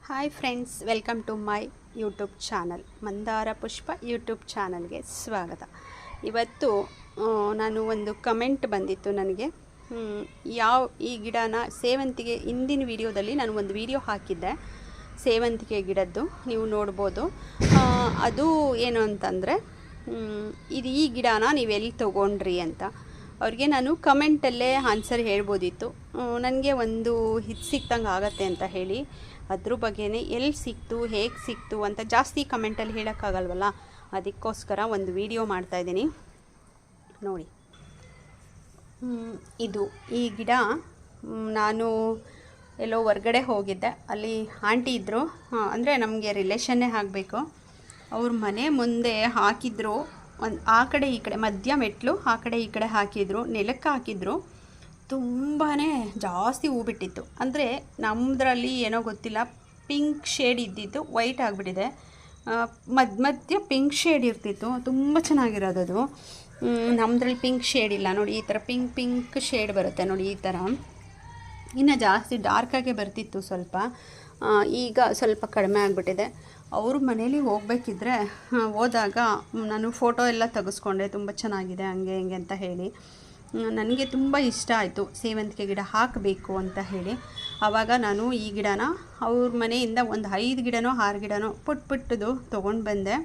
Hi friends, welcome to my YouTube channel. Mandara Pushpa YouTube ಚಾನಲ್ಗೆ ಸ್ವಾಗತ. ಇವತ್ತು ನಾನು ಒಂದು ಕಮೆಂಟ್ ಬಂದಿತ್ತು ನನಗೆ. ಈ ಗಿಡನ ಸೇವಂತಿಗೆ ಹಿಂದಿನ ವಿಡಿಯೋದಲ್ಲಿ ನಾನು ಒಂದು ವಿಡಿಯೋ ಹಾಕಿದ್ದೆ ಸೇವಂತಿಗೆ ಗಿಡದ್ದು, ನೀವು ನೋಡ್ಬೋದು. ಅದು ಏನು ಅಂತಂದರೆ, ಈ ಗಿಡನ ನೀವೆಲ್ಲಿ ತೊಗೊಂಡ್ರಿ ಅಂತ ಅವ್ರಿಗೆ ನಾನು ಕಮೆಂಟಲ್ಲೇ ಆನ್ಸರ್ ಹೇಳ್ಬೋದಿತ್ತು. ನನಗೆ ಒಂದು ಹಿಟ್ ಸಿಕ್ತಂಗೆ ಆಗತ್ತೆ ಅಂತ ಹೇಳಿ ಅದ್ರ ಬಗ್ಗೆನೇ ಎಲ್ಲಿ ಸಿಕ್ತು, ಹೇಗೆ ಸಿಕ್ತು ಅಂತ ಜಾಸ್ತಿ ಕಮೆಂಟಲ್ಲಿ ಹೇಳೋಕ್ಕಾಗಲ್ವಲ್ಲ, ಅದಕ್ಕೋಸ್ಕರ ಒಂದು ವಿಡಿಯೋ ಮಾಡ್ತಾಯಿದ್ದೀನಿ ನೋಡಿ. ಈ ಗಿಡ ನಾನು ಎಲ್ಲೋ ಹೊರ್ಗಡೆ ಹೋಗಿದ್ದೆ, ಅಲ್ಲಿ ಆಂಟಿ ಇದ್ದರು, ಅಂದರೆ ನಮಗೆ ರಿಲೇಷನ್ನೇ ಆಗಬೇಕು. ಅವ್ರ ಮನೆ ಮುಂದೆ ಹಾಕಿದ್ರು, ಒಂದು ಆ ಕಡೆ ಈ ಕಡೆ ಮಧ್ಯ ಮೆಟ್ಲು ಆ ಕಡೆ ಈ ಕಡೆ ಹಾಕಿದ್ರು, ನೆಲಕ್ಕೆ ಹಾಕಿದ್ರು. ತುಂಬಾ ಜಾಸ್ತಿ ಹೂ ಬಿಟ್ಟಿತ್ತು. ಅಂದರೆ ನಮ್ಮದ್ರಲ್ಲಿ ಏನೋ ಗೊತ್ತಿಲ್ಲ, ಪಿಂಕ್ ಶೇಡ್ ಇದ್ದಿದ್ದು ವೈಟ್ ಆಗಿಬಿಟ್ಟಿದೆ. ಮಧ್ಯ ಪಿಂಕ್ ಶೇಡ್ ಇರ್ತಿತ್ತು, ತುಂಬ ಚೆನ್ನಾಗಿರೋದು. ನಮ್ಮದ್ರಲ್ಲಿ ಪಿಂಕ್ ಶೇಡ್ ಇಲ್ಲ ನೋಡಿ, ಈ ಥರ ಪಿಂಕ್ ಶೇಡ್ ಬರುತ್ತೆ ನೋಡಿ, ಈ ಥರ. ಇನ್ನು ಜಾಸ್ತಿ ಡಾರ್ಕಾಗೆ ಬರ್ತಿತ್ತು ಸ್ವಲ್ಪ, ಈಗ ಸ್ವಲ್ಪ ಕಡಿಮೆ ಆಗಿಬಿಟ್ಟಿದೆ. ಅವ್ರ ಮನೇಲಿ ಹೋಗ್ಬೇಕಿದ್ರೆ ಹೋದಾಗ ನಾನು ಫೋಟೋ ಎಲ್ಲ ತೆಗೆಸ್ಕೊಂಡೆ, ತುಂಬ ಚೆನ್ನಾಗಿದೆ ಹಂಗೆ ಹಿಂಗೆ ಅಂತ ಹೇಳಿ. ನನಗೆ ತುಂಬ ಇಷ್ಟ ಆಯಿತು ಸೇವಂತಿಗೆ ಗಿಡ ಹಾಕಬೇಕು ಅಂತ ಹೇಳಿ. ಆವಾಗ ನಾನು ಈ ಗಿಡನ ಅವ್ರ ಮನೆಯಿಂದ ಒಂದು 5 ಗಿಡನೋ 6 ಗಿಡನೋ ಪುಟ್ಟದು ತೊಗೊಂಡು ಬಂದೆ.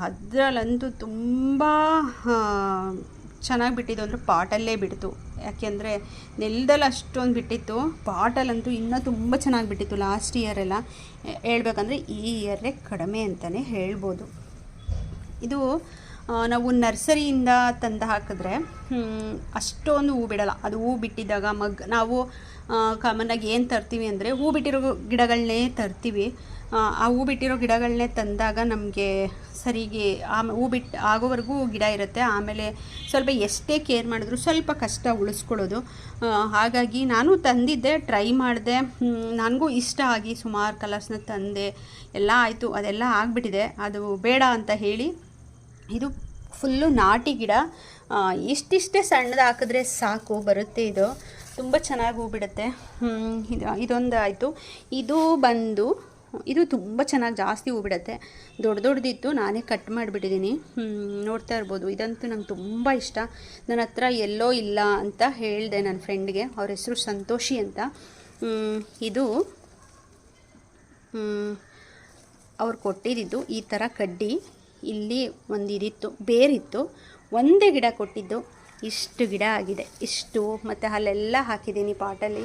ಅದರಲ್ಲಂತೂ ತುಂಬ ಚೆನ್ನಾಗಿ ಬಿಟ್ಟಿದ್ದು, ಅಂದರೆ ಪಾಟಲ್ಲೇ ಬಿಡ್ತು. ಯಾಕೆಂದರೆ ನೆಲದಲ್ಲಿ ಅಷ್ಟೊಂದು ಬಿಟ್ಟಿತ್ತು, ಪಾಟಲ್ಲಂತೂ ಇನ್ನೂ ತುಂಬ ಚೆನ್ನಾಗಿ ಬಿಟ್ಟಿತ್ತು. ಲಾಸ್ಟ್ ಇಯರೆಲ್ಲ ಹೇಳ್ಬೇಕಂದ್ರೆ ಈ ಇಯರೇ ಕಡಿಮೆ ಅಂತಲೇ ಹೇಳ್ಬೋದು. ಇದು ನಾವು ನರ್ಸರಿಯಿಂದ ತಂದು ಹಾಕಿದ್ರೆ ಅಷ್ಟೊಂದು ಹೂ ಬಿಡಲ್ಲ. ಅದು ಹೂ ಬಿಟ್ಟಿದ್ದಾಗ ನಾವು ಕಾಮನ್ನಾಗಿ ಏನು ತರ್ತೀವಿ ಅಂದರೆ ಹೂ ಬಿಟ್ಟಿರೋ ಗಿಡಗಳನ್ನೇ ತರ್ತೀವಿ. ಆ ಹೂ ಬಿಟ್ಟಿರೋ ಗಿಡಗಳನ್ನೇ ತಂದಾಗ ನಮಗೆ ಸರಿಗೆ ಹೂ ಬಿಟ್ಟು ಆಗೋವರೆಗೂ ಗಿಡ ಇರುತ್ತೆ. ಆಮೇಲೆ ಸ್ವಲ್ಪ ಎಷ್ಟೇ ಕೇರ್ ಮಾಡಿದ್ರು ಸ್ವಲ್ಪ ಕಷ್ಟ ಉಳಿಸ್ಕೊಳ್ಳೋದು. ಹಾಗಾಗಿ ನಾನು ತಂದಿದ್ದೆ, ಟ್ರೈ ಮಾಡಿದೆ, ನನಗೂ ಇಷ್ಟ ಆಗಿ ಸುಮಾರು ಕಲರ್ಸ್ನ ತಂದೆ, ಎಲ್ಲ ಆಯಿತು. ಅದೆಲ್ಲ ಆಗಿಬಿಟ್ಟಿದೆ, ಅದು ಬೇಡ ಅಂತ ಹೇಳಿ ಇದು ಫುಲ್ಲು ನಾಟಿ ಗಿಡ. ಇಷ್ಟಿಷ್ಟೇ ಸಣ್ಣದು ಹಾಕಿದ್ರೆ ಸಾಕು, ಬರುತ್ತೆ. ಇದು ತುಂಬ ಚೆನ್ನಾಗಿ ಹೂ ಬಿಡುತ್ತೆ. ಇದೊಂದು ಆಯಿತು. ಇದು ತುಂಬ ಚೆನ್ನಾಗಿ ಜಾಸ್ತಿ ಹೂ ಬಿಡುತ್ತೆ. ದೊಡ್ಡದಿತ್ತು, ನಾನೇ ಕಟ್ ಮಾಡಿಬಿಟ್ಟಿದ್ದೀನಿ, ನೋಡ್ತಾ ಇರ್ಬೋದು. ಇದಂತೂ ನಂಗೆ ತುಂಬ ಇಷ್ಟ. ನನ್ನ ಹತ್ರ ಎಲ್ಲೋ ಇಲ್ಲ ಅಂತ ಹೇಳಿದೆ ನನ್ನ ಫ್ರೆಂಡ್ಗೆ, ಅವ್ರ ಹೆಸರು ಸಂತೋಷಿ ಅಂತ. ಇದು ಅವ್ರು ಕೊಟ್ಟಿದ್ದು ಈ ಥರ ಕಡ್ಡಿ. ಇಲ್ಲಿ ಒಂದು ಇದಿತ್ತು, ಬೇರಿತ್ತು, ಒಂದೇ ಗಿಡ ಕೊಟ್ಟಿದ್ದು. ಇಷ್ಟು ಗಿಡ ಆಗಿದೆ, ಇಷ್ಟು. ಮತ್ತು ಅಲ್ಲೆಲ್ಲ ಹಾಕಿದ್ದೀನಿ ಪಾಟಲ್ಲಿ.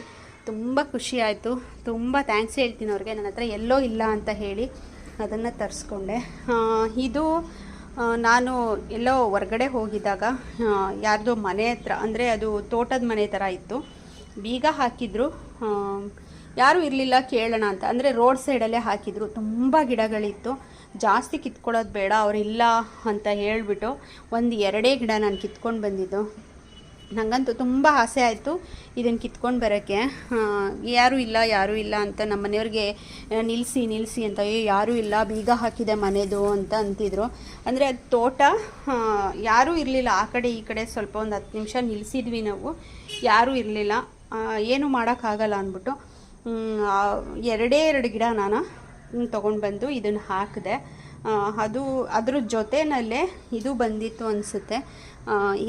ತುಂಬ ಖುಷಿ ಆಯಿತು, ತುಂಬ ಥ್ಯಾಂಕ್ಸ್ ಹೇಳ್ತೀನಿ ಅವ್ರಿಗೆ. ನನ್ನ ಹತ್ರ ಎಲ್ಲೋ ಇಲ್ಲ ಅಂತ ಹೇಳಿ ಅದನ್ನು ತರಿಸ್ಕೊಂಡೆ. ಇದು ನಾನು ಎಲ್ಲೋ ಹೊರ್ಗಡೆ ಹೋಗಿದ್ದಾಗ ಯಾರ್ದೋ ಮನೆ ಹತ್ರ, ಅಂದರೆ ಅದು ತೋಟದ ಮನೆ ಥರ ಇತ್ತು, ಬೀಗ ಹಾಕಿದ್ರು. ಯಾರೂ ಇರಲಿಲ್ಲ ಕೇಳೋಣ ಅಂತ, ಅಂದರೆ ರೋಡ್ ಸೈಡಲ್ಲೇ ಹಾಕಿದ್ರು. ತುಂಬ ಗಿಡಗಳಿತ್ತು, ಜಾಸ್ತಿ ಕಿತ್ಕೊಳ್ಳೋದು ಬೇಡ, ಅವರಿಲ್ಲ ಅಂತ ಹೇಳಿಬಿಟ್ಟು ಒಂದು 2 ಗಿಡ ನಾನು ಕಿತ್ಕೊಂಡು ಬಂದಿದ್ದು. ನನಗಂತೂ ತುಂಬ ಆಸೆ ಆಯಿತು ಇದನ್ನು ಕಿತ್ಕೊಂಡು ಬರೋಕ್ಕೆ. ಯಾರೂ ಇಲ್ಲ ಅಂತ ನಮ್ಮ ಮನೆಯವ್ರಿಗೆ ನಿಲ್ಲಿಸಿ ಅಂತ, ಯಾರೂ ಇಲ್ಲ, ಬೀಗ ಹಾಕಿದೆ ಮನೆದು ಅಂತ ಅಂತಿದ್ರು. ಅಂದರೆ ಅದು ತೋಟ, ಯಾರೂ ಇರಲಿಲ್ಲ. ಆ ಕಡೆ ಈ ಕಡೆ ಸ್ವಲ್ಪ ಒಂದು 10 ನಿಮಿಷ ನಿಲ್ಲಿಸಿದ್ವಿ ನಾವು, ಯಾರೂ ಇರಲಿಲ್ಲ, ಏನೂ ಮಾಡೋಕ್ಕಾಗಲ್ಲ ಅಂದ್ಬಿಟ್ಟು 2 ಗಿಡ ನಾನು ತೊಗೊಂಡು ಬಂದು ಇದನ್ನು ಹಾಕಿದೆ. ಅದ್ರ ಜೊತೆಯಲ್ಲೇ ಇದು ಬಂದಿತ್ತು ಅನಿಸುತ್ತೆ.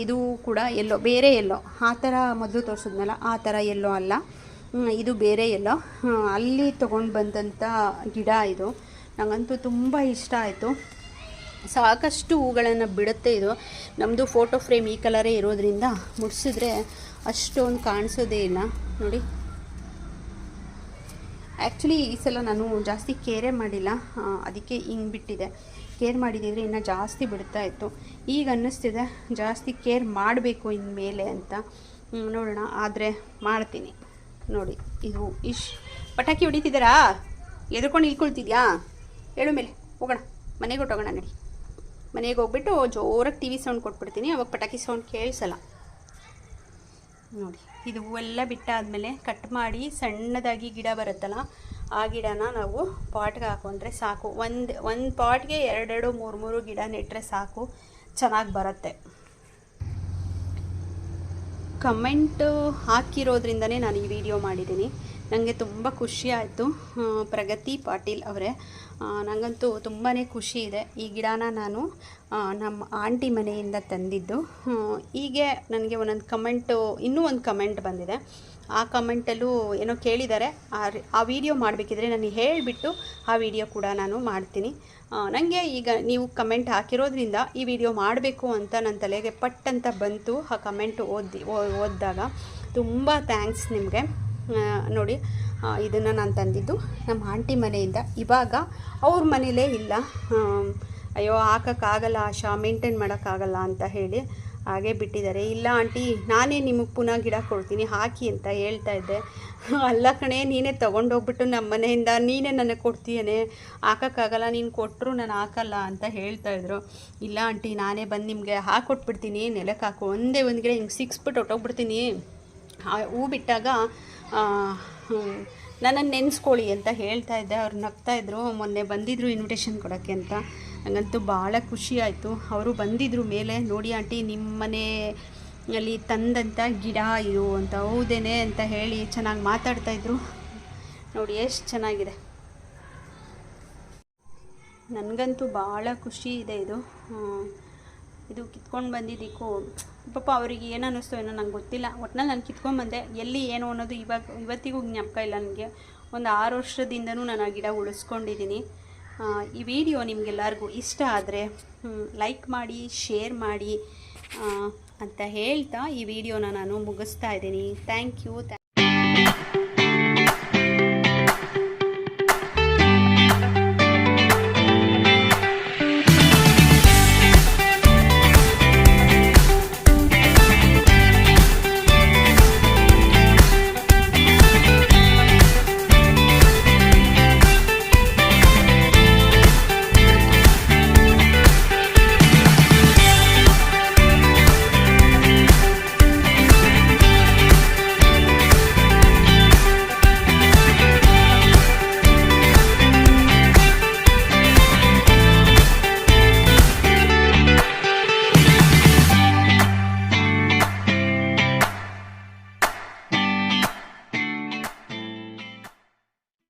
ಇದು ಕೂಡ ಎಲ್ಲೋ, ಬೇರೆ ಎಲ್ಲೋ, ಆ ಥರ ಮೊದಲು ತೋರಿಸಿದ್ನಲ್ಲ ಆ ಥರ ಎಲ್ಲೋ ಅಲ್ಲ, ಇದು ಬೇರೆ ಎಲ್ಲೋ. ಅಲ್ಲಿ ತೊಗೊಂಡು ಬಂದಂಥ ಗಿಡ ಇದು. ನನಗಂತೂ ತುಂಬ ಇಷ್ಟ ಆಯಿತು. ಸಾಕಷ್ಟು ಹೂಗಳನ್ನು ಬಿಡುತ್ತೆ ಇದು. ನಮ್ಮದು ಫೋಟೋ ಫ್ರೇಮ್ ಈ ಕಲರೇ ಇರೋದ್ರಿಂದ ಮುಡಿಸಿದ್ರೆ ಅಷ್ಟೊಂದು ಕಾಣಿಸೋದೇ ಇಲ್ಲ ನೋಡಿ. ಆ್ಯಕ್ಚುಲಿ ಈ ಸಲ ನಾನು ಜಾಸ್ತಿ ಕೇರೇ ಮಾಡಿಲ್ಲ, ಅದಕ್ಕೆ ಹಿಂಗೆ ಬಿಟ್ಟಿದೆ. ಕೇರ್ ಮಾಡಿದ್ದಿದ್ರೆ ಇನ್ನೂ ಜಾಸ್ತಿ ಬಿಡ್ತಾ ಇತ್ತು. ಈಗ ಅನ್ನಿಸ್ತಿದೆ ಜಾಸ್ತಿ ಕೇರ್ ಮಾಡಬೇಕು ಇನ್ಮೇಲೆ ಅಂತ. ನೋಡೋಣ, ಆದರೆ ಮಾಡ್ತೀನಿ ನೋಡಿ. ಇದು ಪಟಾಕಿ ಹೊಡಿತಿದ್ದೀರಾ? ಎದ್ಕೊಂಡು ಇಳ್ಕೊಳ್ತಿದ್ಯಾ? ಹೇಳು ಮೇಲೆ ಹೋಗೋಣ, ಮನೆಗೆ ಹೊಟ್ಟೋಗೋಣ ನಡಿ. ಮನೆಗೆ ಹೋಗ್ಬಿಟ್ಟು ಜೋರಾಗಿ TV ಸೌಂಡ್ ಕೊಟ್ಬಿಡ್ತೀನಿ, ಅವಾಗ ಪಟಾಕಿ ಸೌಂಡ್ ಕೇಳಿಸಲ್ಲ ನೋಡಿ. ಇದು ಹೂವೆಲ್ಲ ಬಿಟ್ಟಾದಮೇಲೆ ಕಟ್ ಮಾಡಿ ಸಣ್ಣದಾಗಿ ಗಿಡ ಬರುತ್ತಲ್ಲ, ಆ ಗಿಡನ ನಾವು ಪಾಟ್ಗೆ ಹಾಕೊಂಡ್ರೆ ಸಾಕು. ಒಂದು ಪಾಟ್ಗೆ 2 3 ಗಿಡ ನೆಟ್ಟರೆ ಸಾಕು, ಚೆನ್ನಾಗಿ ಬರುತ್ತೆ. ಕಮೆಂಟು ಹಾಕಿರೋದ್ರಿಂದನೇ ನಾನು ಈ ವಿಡಿಯೋ ಮಾಡಿದ್ದೀನಿ. ನನಗೆ ತುಂಬ ಖುಷಿ ಆಯಿತು. ಪ್ರಗತಿ ಪಾಟೀಲ್ ಅವರೇ, ನನಗಂತೂ ತುಂಬಾ ಖುಷಿ ಇದೆ. ಈ ಗಿಡನ ನಾನು ನಮ್ಮ ಆಂಟಿ ಮನೆಯಿಂದ ತಂದಿದ್ದು. ಹೀಗೆ ನನಗೆ ಒಂದೊಂದು ಕಮೆಂಟು, ಇನ್ನೂ ಒಂದು ಕಮೆಂಟ್ ಬಂದಿದೆ. ಆ ಕಮೆಂಟಲ್ಲೂ ಏನೋ ಕೇಳಿದ್ದಾರೆ. ಆ ವಿಡಿಯೋ ಮಾಡಬೇಕಿದ್ರೆ ನನಗೆ ಹೇಳಿಬಿಟ್ಟು ಆ ವಿಡಿಯೋ ಕೂಡ ನಾನು ಮಾಡ್ತೀನಿ. ನನಗೆ ಈಗ ನೀವು ಕಮೆಂಟ್ ಹಾಕಿರೋದ್ರಿಂದ ಈ ವಿಡಿಯೋ ಮಾಡಬೇಕು ಅಂತ ನನ್ನ ತಲೆಗೆ ಪಟ್ಟಂತ ಬಂತು. ಆ ಕಮೆಂಟ್ ಓದಿದಾಗ ತುಂಬ ಥ್ಯಾಂಕ್ಸ್ ನಿಮಗೆ. ನೋಡಿ, ಇದನ್ನು ನಾನು ತಂದಿದ್ದು ನಮ್ಮ ಆಂಟಿ ಮನೆಯಿಂದ. ಇವಾಗ ಅವ್ರ ಮನೇಲೇ ಇಲ್ಲ. ಅಯ್ಯೋ ಹಾಕೋಕ್ಕಾಗಲ್ಲ ಆಶಾ, ಮೇಂಟೈನ್ ಮಾಡೋಕ್ಕಾಗಲ್ಲ ಅಂತ ಹೇಳಿ ಹಾಗೆ ಬಿಟ್ಟಿದ್ದಾರೆ. ಇಲ್ಲ ಆಂಟಿ, ನಾನೇ ನಿಮಗೆ ಪುನಃ ಗಿಡ ಕೊಡ್ತೀನಿ ಹಾಕಿ ಅಂತ ಹೇಳ್ತಾ ಇದ್ದೆ. ಅಲ್ಲ ಕಣೆ, ನೀನೇ ತೊಗೊಂಡೋಗ್ಬಿಟ್ಟು ನಮ್ಮ ಮನೆಯಿಂದ ನೀನೇ ನನಗೆ ಕೊಡ್ತೀಯನೇ, ಹಾಕೋಕ್ಕಾಗಲ್ಲ, ನೀನು ಕೊಟ್ಟರು ನಾನು ಹಾಕಲ್ಲ ಅಂತ ಹೇಳ್ತಾಯಿದ್ರು. ಇಲ್ಲ ಆಂಟಿ, ನಾನೇ ಬಂದು ನಿಮಗೆ ಹಾಕ್ಕೊಟ್ಬಿಡ್ತೀನಿ, ನೆಲಕ್ಕೆ ಹಾಕು, ಒಂದೇ ಒಂದು ಗಿಡ ಹಿಂಗೆ ಸಿಕ್ಸ್ಬಿಟ್ಟು ಹೊಟ್ಟೋಗ್ಬಿಡ್ತೀನಿ. ಹೂ ಬಿಟ್ಟಾಗ ನನ್ನನ್ನು ನೆನೆಸ್ಕೊಳ್ಳಿ ಅಂತ ಹೇಳ್ತಾ ಇದ್ದೆ. ಅವ್ರು ನಗ್ತಾಯಿದ್ರು. ಮೊನ್ನೆ ಬಂದಿದ್ದರು ಇನ್ವಿಟೇಷನ್ ಕೊಡೋಕ್ಕೆ ಅಂತ. ನನಗಂತೂ ಭಾಳ ಖುಷಿ ಆಯಿತು. ಅವರು ಬಂದಿದ್ದರು ಮೇಲೆ. ನೋಡಿ ಆಂಟಿ, ನಿಮ್ಮ ಮನೆಯಲ್ಲಿ ತಂದಂಥ ಗಿಡ ಇದು ಅಂತ, ಹೌದೇನೆ ಅಂತ ಹೇಳಿ ಚೆನ್ನಾಗಿ ಮಾತಾಡ್ತಾಯಿದ್ರು. ನೋಡಿ ಎಷ್ಟು ಚೆನ್ನಾಗಿದೆ. ನನಗಂತೂ ಭಾಳ ಖುಷಿ ಇದೆ. ಇದು ಕಿತ್ಕೊಂಡು ಬಂದಿದ್ದಕ್ಕೂ ಪಾಪ ಅವರಿಗೆ ಏನು ಅನ್ನಿಸ್ತೋ ಏನೋ ನಂಗೆ ಗೊತ್ತಿಲ್ಲ. ಒಟ್ಟಿನಲ್ಲಿ ನಾನು ಕಿತ್ಕೊಂಡು ಬಂದೆ. ಎಲ್ಲಿ ಏನು ಅನ್ನೋದು ಇವತ್ತಿಗೂ ಜ್ಞಾಪಕ ಇಲ್ಲ ನನಗೆ. ಒಂದು 6 ವರ್ಷದಿಂದನೂ ನಾನು ಆ ಗಿಡ ಉಳಿಸ್ಕೊಂಡಿದ್ದೀನಿ. ಈ ವಿಡಿಯೋ ನಿಮಗೆಲ್ಲರಿಗೂ ಇಷ್ಟ ಆದರೆ ಲೈಕ್ ಮಾಡಿ, ಶೇರ್ ಮಾಡಿ ಅಂತ ಹೇಳ್ತಾ ಈ ವಿಡಿಯೋನ ನಾನು ಮುಗಿಸ್ತಾ ಇದ್ದೀನಿ. Thank you.